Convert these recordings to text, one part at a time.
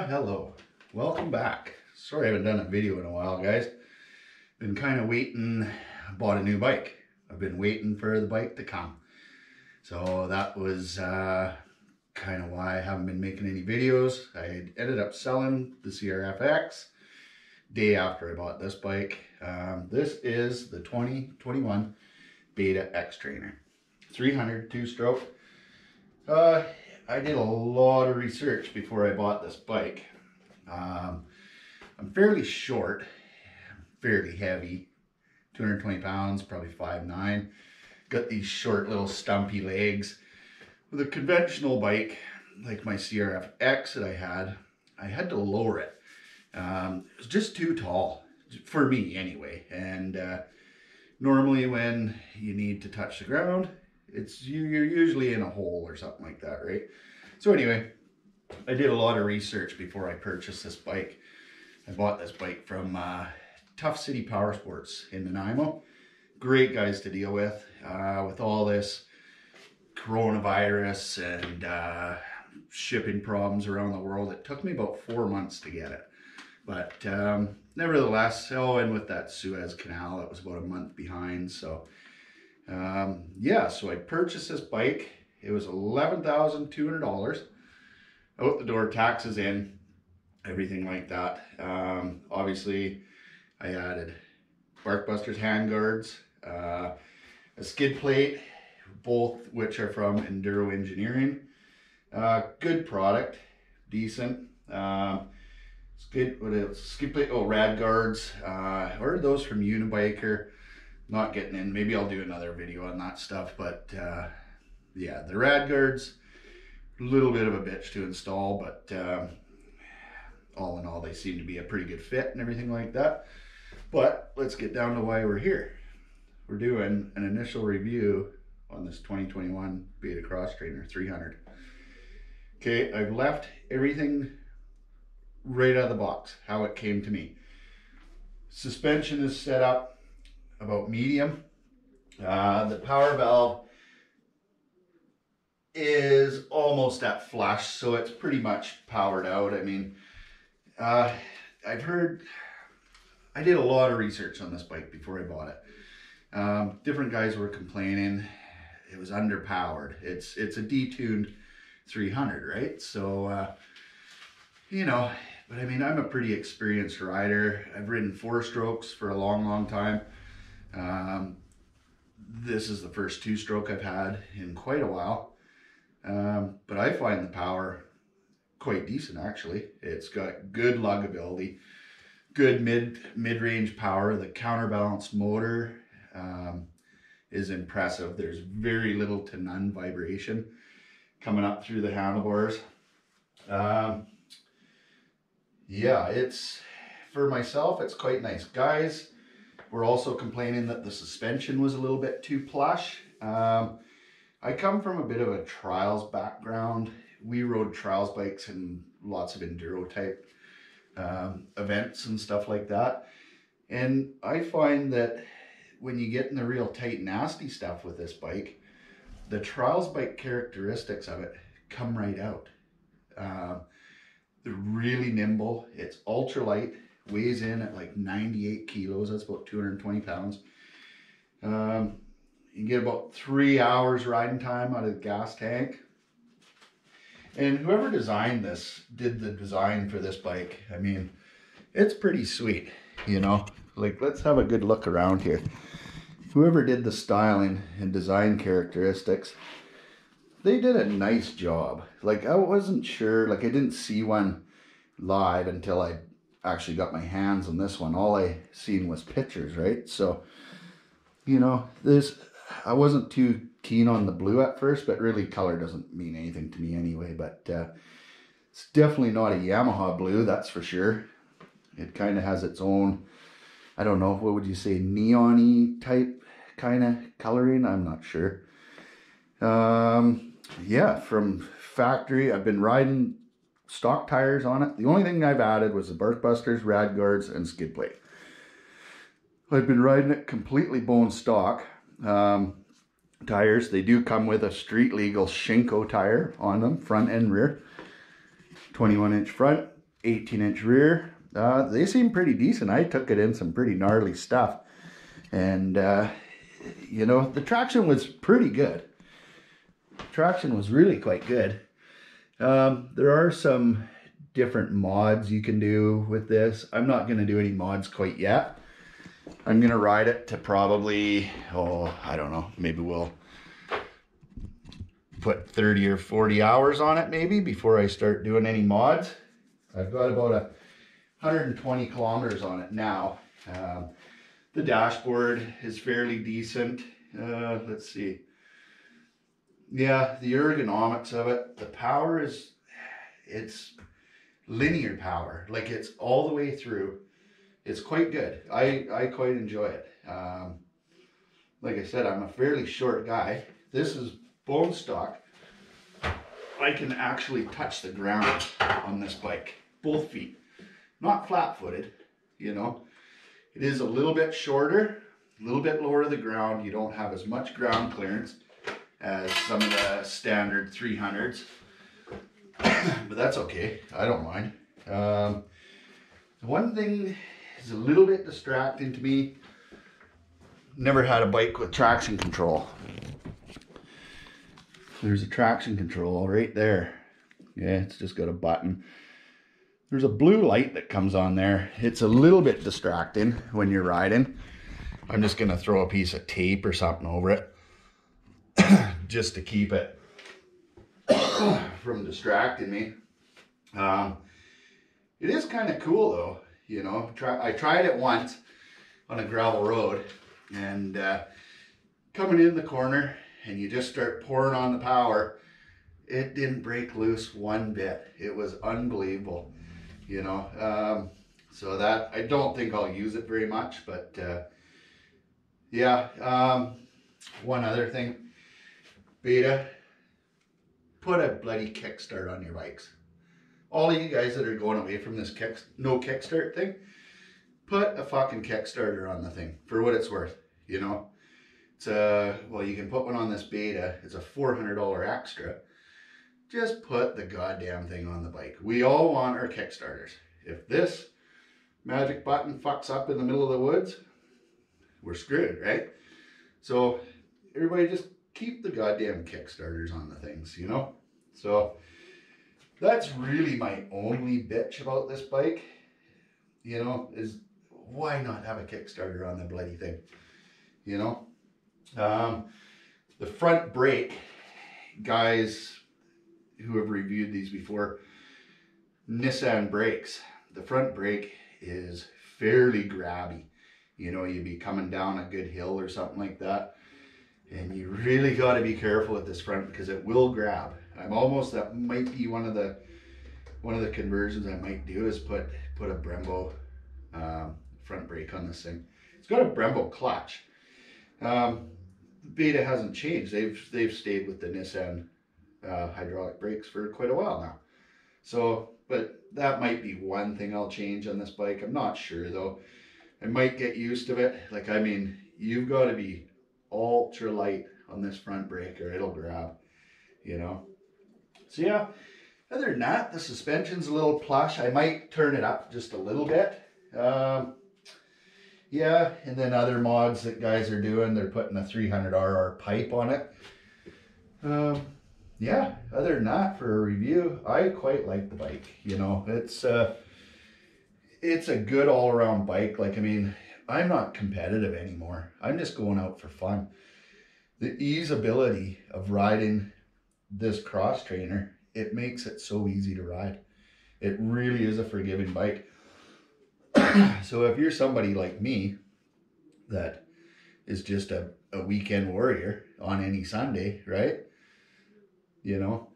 Hello, welcome back. Sorry I haven't done a video in a while, guys. Been kind of waiting. I bought a new bike. I've been waiting for the bike to come. So that was kind of why I haven't been making any videos. I ended up selling the CRFX day after I bought this bike. This is the 2021 Beta X Trainer. 300 two-stroke. I did a lot of research before I bought this bike. I'm fairly short, fairly heavy, 220 pounds, probably 5'9". Got these short little stumpy legs. With a conventional bike, like my CRFX that I had to lower it. It was just too tall, for me anyway. And normally when you need to touch the ground, you're usually in a hole or something like that, right? So anyway, I did a lot of research before I purchased this bike. I bought this bike from Tough City Power Sports in Nanaimo. Great guys to deal with all this coronavirus and shipping problems around the world. It took me about 4 months to get it. But nevertheless, and with that Suez Canal, it was about a month behind. So yeah, so I purchased this bike. It was $11,200 out the door, taxes in, everything like that. Obviously I added Barkbusters handguards, a skid plate, both which are from Enduro Engineering. Good product, decent. Skid plate, rad guards. Ordered those from Unibiker. Not getting in. Maybe I'll do another video on that stuff, but yeah, the rad guards, a little bit of a bitch to install, but all in all, they seem to be a pretty good fit and everything like that. But let's get down to why we're here. We're doing an initial review on this 2021 Beta Cross Trainer 300. Okay, I've left everything right out of the box, how it came to me. Suspension is set up about medium. The power valve is almost at flush, so it's pretty much powered out. I mean, I did a lot of research on this bike before I bought it. Different guys were complaining it was underpowered. It's a detuned 300, right? So, you know, but I mean, I'm a pretty experienced rider. I've ridden 4-strokes for a long time. This is the first 2-stroke I've had in quite a while. But I find the power quite decent, actually. It's got good lugability, good mid-range power. The counterbalance motor is impressive. There's very little to none vibration coming up through the handlebars. Yeah, for myself, it's quite nice. Guys were also complaining that the suspension was a little bit too plush. I come from a bit of a trials background. We rode trials bikes and lots of enduro type events and stuff like that. And I find that when you get in the real tight, nasty stuff with this bike, the trials bike characteristics of it come right out. They're really nimble. It's ultra light. Weighs in at like 98 kilos. That's about 220 pounds. You get about 3 hours riding time out of the gas tank. And whoever designed this did the design for this bike. I mean, it's pretty sweet, you know. Like, let's have a good look around here. Whoever did the styling and design characteristics, they did a nice job. Like, I wasn't sure, like I didn't see one live until I actually got my hands on this one. All I seen was pictures, right? So, you know, I wasn't too keen on the blue at first, but really color doesn't mean anything to me anyway. But it's definitely not a Yamaha blue, that's for sure. It kind of has its own, I don't know, what would you say, neon-y type kind of coloring? I'm not sure. Yeah, from factory, I've been riding stock tires on it. The only thing I've added was the Barkbusters, rad guards, and skid plate. I've been riding it completely bone stock. Tires, they do come with a street legal Shinko tire on them, front and rear. 21-inch front, 18-inch rear. They seem pretty decent. I took it in some pretty gnarly stuff. And, you know, the traction was pretty good. Traction was really quite good. There are some different mods you can do with this. I'm not going to do any mods quite yet. I'm going to ride it to probably, oh, I don't know, maybe we'll put 30 or 40 hours on it maybe before I start doing any mods. I've got about 120 kilometers on it now. The dashboard is fairly decent. Let's see. Yeah, the ergonomics of it, the power is, it's linear power. Like it's all the way through. It's quite good. I quite enjoy it. Like I said, I'm a fairly short guy. This is bone stock. I can actually touch the ground on this bike, both feet. Not flat-footed, you know. It is a little bit shorter, a little bit lower to the ground. You don't have as much ground clearance as some of the standard 300s. But that's okay. I don't mind. The one thing is a little bit distracting to me. Never had a bike with traction control. There's a traction control right there. Yeah, it's just got a button. There's a blue light that comes on there. It's a little bit distracting when you're riding. I'm just going to throw a piece of tape or something over it just to keep it from distracting me. It is kind of cool though, you know. I tried it once on a gravel road, and coming in the corner and you just start pouring on the power, it didn't break loose one bit. It was unbelievable, you know. So that, I don't think I'll use it very much, but yeah. One other thing, Beta, put a bloody kickstart on your bikes. All of you guys that are going away from this no kickstart thing, put a fucking Kickstarter on the thing for what it's worth, you know. It's well, you can put one on this Beta. It's a $400 extra. Just put the goddamn thing on the bike. We all want our Kickstarters. If this magic button fucks up in the middle of the woods, we're screwed, right? So everybody just keep the goddamn Kickstarters on the things, you know. So that's really my only bitch about this bike, you know, is why not have a Kickstarter on the bloody thing, you know? The front brake, guys who have reviewed these before, Nissan brakes, the front brake is fairly grabby. You know, you'd be coming down a good hill or something like that, and you really got to be careful with this front because it will grab. That might be one of the conversions I might do, is put a Brembo front brake on this thing. It's got a Brembo clutch. Beta hasn't changed. They've stayed with the Nissan hydraulic brakes for quite a while now. So, but that might be one thing I'll change on this bike. I'm not sure though. I might get used to it. Like, I mean, you've got to be ultra light on this front brake or it'll grab, you know. So yeah, other than that, the suspension's a little plush. I might turn it up just a little bit. Yeah, and then other mods that guys are doing, they're putting a 300RR pipe on it. Yeah, other than that, for a review, I quite like the bike. You know, it's a good all-around bike. Like, I mean, I'm not competitive anymore. I'm just going out for fun. The easeability of riding this cross trainer, it makes it so easy to ride. It really is a forgiving bike. So if you're somebody like me that is just a weekend warrior on any Sunday, right? You know,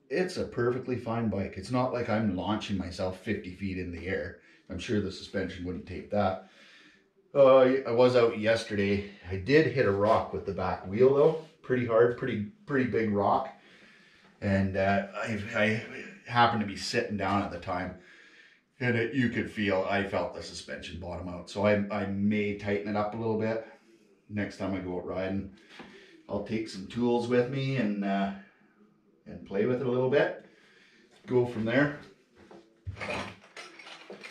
it's a perfectly fine bike. It's not like I'm launching myself 50 feet in the air. I'm sure the suspension wouldn't take that. I was out yesterday. I did hit a rock with the back wheel though. Pretty hard, pretty big rock. And I happened to be sitting down at the time. And I felt the suspension bottom out. So I may tighten it up a little bit. Next time I go out riding, I'll take some tools with me and play with it a little bit. Go from there.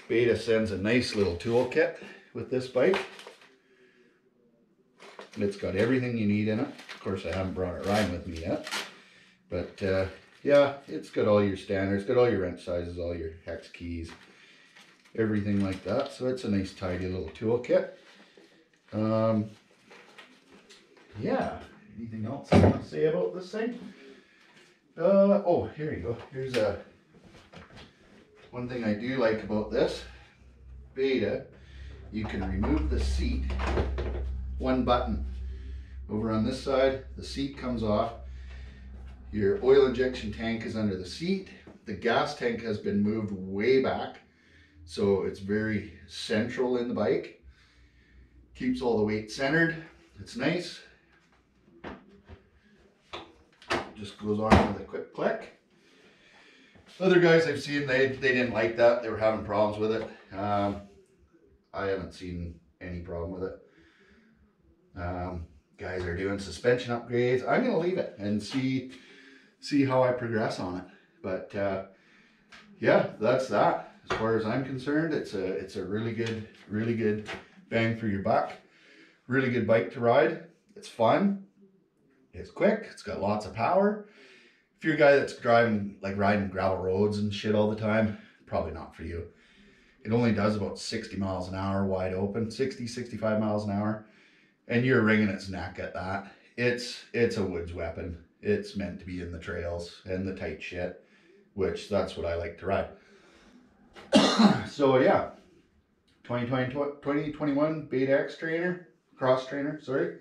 Beta sends a nice little toolkit with this bike. It's got everything you need in it. Of course, I haven't brought it riding with me yet. But yeah, it's got all your standards, got all your wrench sizes, all your hex keys, everything like that. So it's a nice tidy little toolkit. Yeah, anything else I want to say about this thing? Oh, here you go. Here's one thing I do like about this Beta. You can remove the seat, one button. Over on this side, the seat comes off. Your oil injection tank is under the seat. The gas tank has been moved way back, so it's very central in the bike. Keeps all the weight centered. It's nice. Just goes on with a quick click. Other guys I've seen, they didn't like that. They were having problems with it. I haven't seen any problem with it. Guys are doing suspension upgrades. I'm gonna leave it and see how I progress on it. But yeah, that's that. As far as I'm concerned, it's a really good bang for your buck. Really good bike to ride. It's fun. It's quick. It's got lots of power. If you're a guy that's riding gravel roads and shit all the time, probably not for you. It only does about 60 miles an hour wide open, 60, 65 miles an hour. And you're wringing its neck at that. It's a woods weapon. It's meant to be in the trails and the tight shit, which that's what I like to ride. So yeah, 2021 Beta X cross trainer, sorry.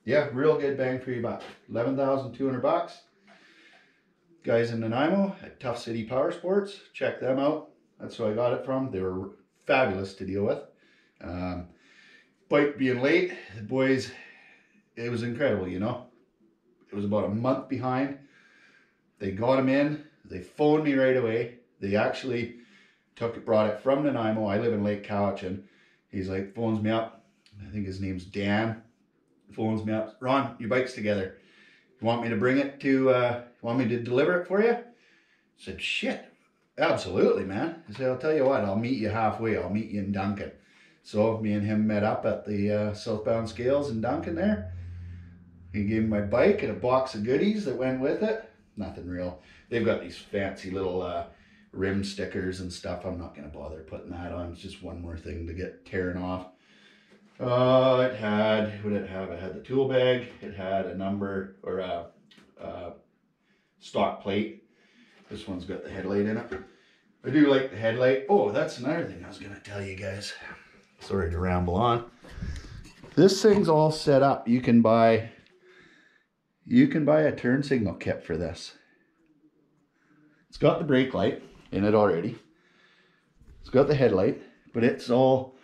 Yeah, real good bang for your buck. 11,200 bucks. Guys in Nanaimo at Tough City Power Sports, check them out. That's who I got it from. They were fabulous to deal with. Bike being late, the boys, it was incredible, you know. It was about a month behind. They got him in. They phoned me right away. They actually brought it from Nanaimo. I live in Lake Cowichan. He's like, phones me up. I think his name's Dan. Phones me up. Ron, your bike's together. You want me to bring it to, want me to deliver it for you? I said, shit, absolutely, man. I said, I'll tell you what, I'll meet you halfway. I'll meet you in Duncan. So me and him met up at the Southbound Scales in Duncan there. He gave me my bike and a box of goodies that went with it. Nothing real. They've got these fancy little rim stickers and stuff. I'm not going to bother putting that on. It's just one more thing to get tearing off. It had, what did it have? It had the tool bag. It had a number or a stock plate. This one's got the headlight in it. I do like the headlight. Oh, that's another thing I was going to tell you guys. Sorry to ramble on. This thing's all set up. You can buy a turn signal kit for this. It's got the brake light in it already. It's got the headlight, but it's all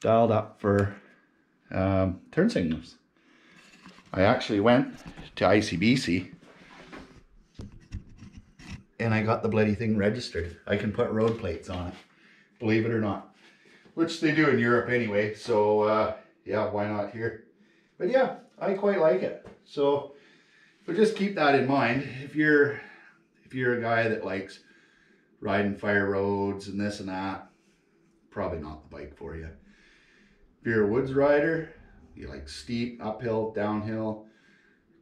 dialed up for turn signals. I actually went to ICBC and I got the bloody thing registered. I can put road plates on it, believe it or not. Which they do in Europe anyway, so yeah, why not here? But yeah, I quite like it. So, but just keep that in mind. If you're a guy that likes riding fire roads and this and that, probably not the bike for you. If you're a woods rider, you like steep, uphill, downhill,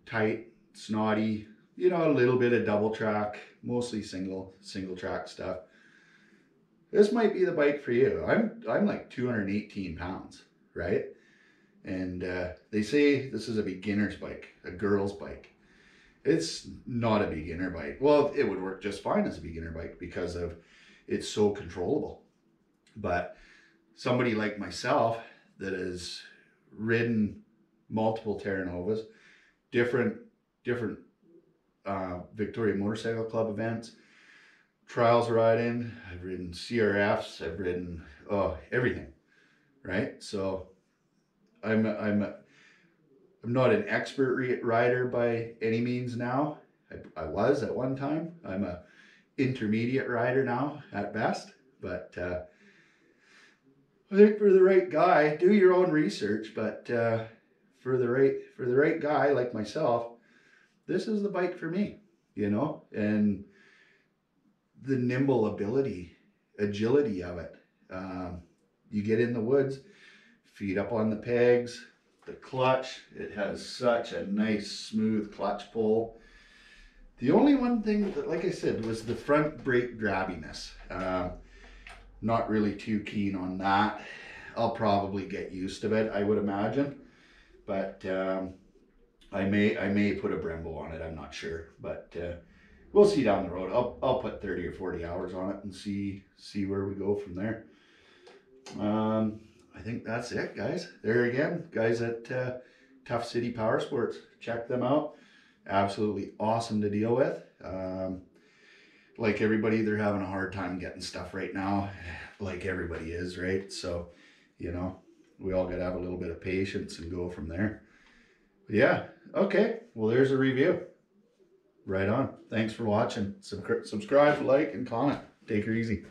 tight, snotty, you know, a little bit of double track, mostly single track stuff. This might be the bike for you. I'm like 218 pounds, right? And they say this is a beginner's bike, a girl's bike. It's not a beginner bike. Well, it would work just fine as a beginner bike because of it's so controllable. But somebody like myself that has ridden multiple Terra Novas, different Victoria Motorcycle Club events, trials riding, I've ridden CRFs, I've ridden everything, right? So I'm not an expert rider by any means now. I was at one time. I'm a intermediate rider now at best, but I think for the right guy, do your own research, but for the right guy like myself, this is the bike for me, you know, and the nimble agility of it You get in the woods, feet up on the pegs, the clutch, it has such a nice smooth clutch pull. The only one thing that, like I said, was the front brake grabbiness. Not really too keen on that. I'll probably get used to it, I would imagine, but I may put a Brembo on it. I'm not sure, but we'll see down the road. I'll put 30 or 40 hours on it and see where we go from there. I think that's it, guys. There again, guys at Tough City Power Sports. Check them out. Absolutely awesome to deal with. Like everybody, they're having a hard time getting stuff right now, like everybody is, right? So, you know, we all got to have a little bit of patience and go from there. But yeah, okay. Well, there's a review. Right on. Thanks for watching. Subscribe, like, and comment. Take her easy.